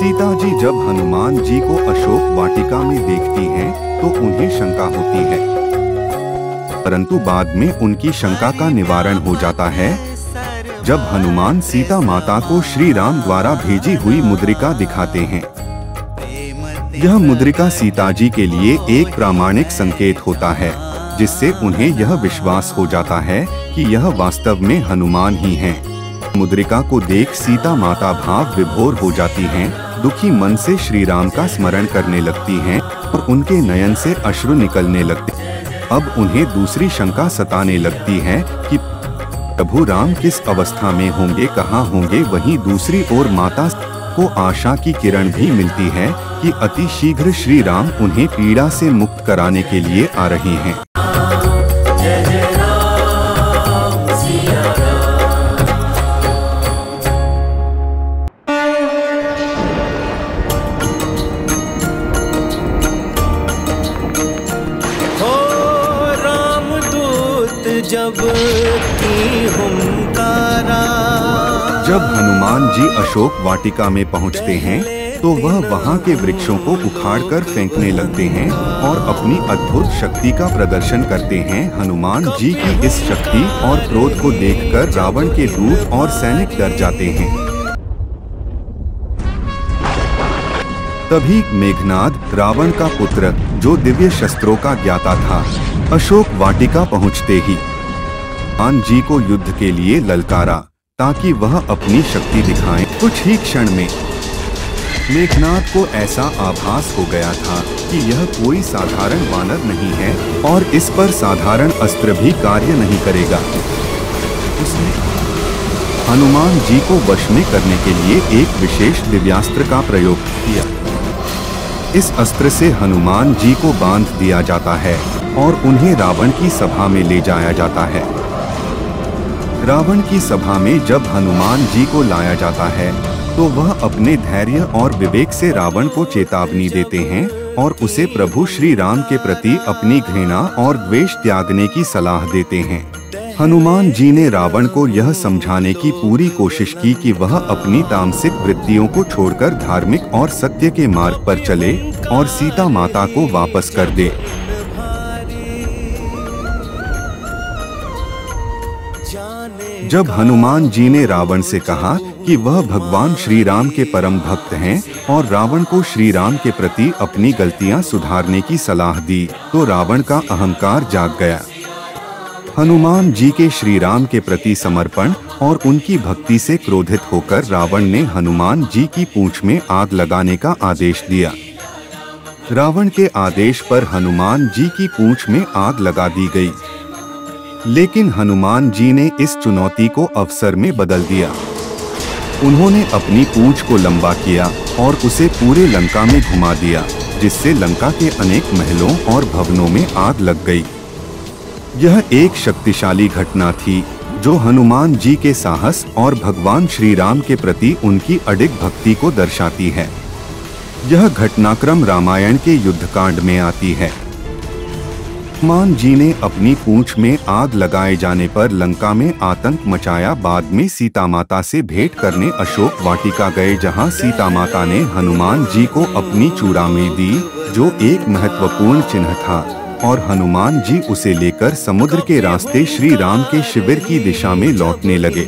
सीता जी जब हनुमान जी को अशोक वाटिका में देखती हैं, तो उन्हें शंका होती है, परंतु बाद में उनकी शंका का निवारण हो जाता है जब हनुमान सीता माता को श्री राम द्वारा भेजी हुई मुद्रिका दिखाते हैं। यह मुद्रिका सीता जी के लिए एक प्रामाणिक संकेत होता है, जिससे उन्हें यह विश्वास हो जाता है कि यह वास्तव में हनुमान ही हैं। मुद्रिका को देख सीता माता भाव विभोर हो जाती हैं, दुखी मन से श्री राम का स्मरण करने लगती हैं और उनके नयन से अश्रु निकलने लगते हैं। अब उन्हें दूसरी शंका सताने लगती है कि प्रभु राम किस अवस्था में होंगे, कहाँ होंगे। वहीं दूसरी ओर माता को आशा की किरण भी मिलती है कि अति शीघ्र श्री राम उन्हें पीड़ा से मुक्त कराने के लिए आ रहे हैं। जब हनुमान जी अशोक वाटिका में पहुंचते हैं, तो वह वहां के वृक्षों को उखाड़कर फेंकने लगते हैं और अपनी अद्भुत शक्ति का प्रदर्शन करते हैं। हनुमान जी की इस शक्ति और क्रोध को देखकर रावण के दूत और सैनिक डर जाते हैं। तभी मेघनाद, रावण का पुत्र, जो दिव्य शस्त्रों का ज्ञाता था, अशोक वाटिका पहुंचते ही हनुमान जी को युद्ध के लिए ललकारा ताकि वह अपनी शक्ति दिखाएं। कुछ ही क्षण में मेघनाद को ऐसा आभास हो गया था कि यह कोई साधारण वानर नहीं है और इस पर साधारण अस्त्र भी कार्य नहीं करेगा। उसने हनुमान जी को वश में करने के लिए एक विशेष दिव्यास्त्र का प्रयोग किया। इस अस्त्र से हनुमान जी को बांध दिया जाता है और उन्हें रावण की सभा में ले जाया जाता है। रावण की सभा में जब हनुमान जी को लाया जाता है, तो वह अपने धैर्य और विवेक से रावण को चेतावनी देते हैं और उसे प्रभु श्री राम के प्रति अपनी घृणा और द्वेष त्यागने की सलाह देते हैं। हनुमान जी ने रावण को यह समझाने की पूरी कोशिश की कि वह अपनी तामसिक वृत्तियों को छोड़कर धार्मिक और सत्य के मार्ग पर चले और सीता माता को वापस कर दे। जब हनुमान जी ने रावण से कहा कि वह भगवान श्री राम के परम भक्त हैं और रावण को श्री राम के प्रति अपनी गलतियां सुधारने की सलाह दी, तो रावण का अहंकार जाग गया। हनुमान जी के श्री राम के प्रति समर्पण और उनकी भक्ति से क्रोधित होकर रावण ने हनुमान जी की पूंछ में आग लगाने का आदेश दिया। रावण के आदेश पर हनुमान जी की पूंछ में आग लगा दी गई, लेकिन हनुमान जी ने इस चुनौती को अवसर में बदल दिया। उन्होंने अपनी पूंछ को लंबा किया और उसे पूरे लंका में घुमा दिया, जिससे लंका के अनेक महलों और भवनों में आग लग गई। यह एक शक्तिशाली घटना थी जो हनुमान जी के साहस और भगवान श्री राम के प्रति उनकी अडिग भक्ति को दर्शाती है। यह घटनाक्रम रामायण के युद्धकांड में आती है। हनुमान जी ने अपनी पूंछ में आग लगाए जाने पर लंका में आतंक मचाया। बाद में सीता माता से भेंट करने अशोक वाटिका गए, जहां सीता माता ने हनुमान जी को अपनी चूड़ामी दी, जो एक महत्वपूर्ण चिन्ह था, और हनुमान जी उसे लेकर समुद्र के रास्ते श्री राम के शिविर की दिशा में लौटने लगे।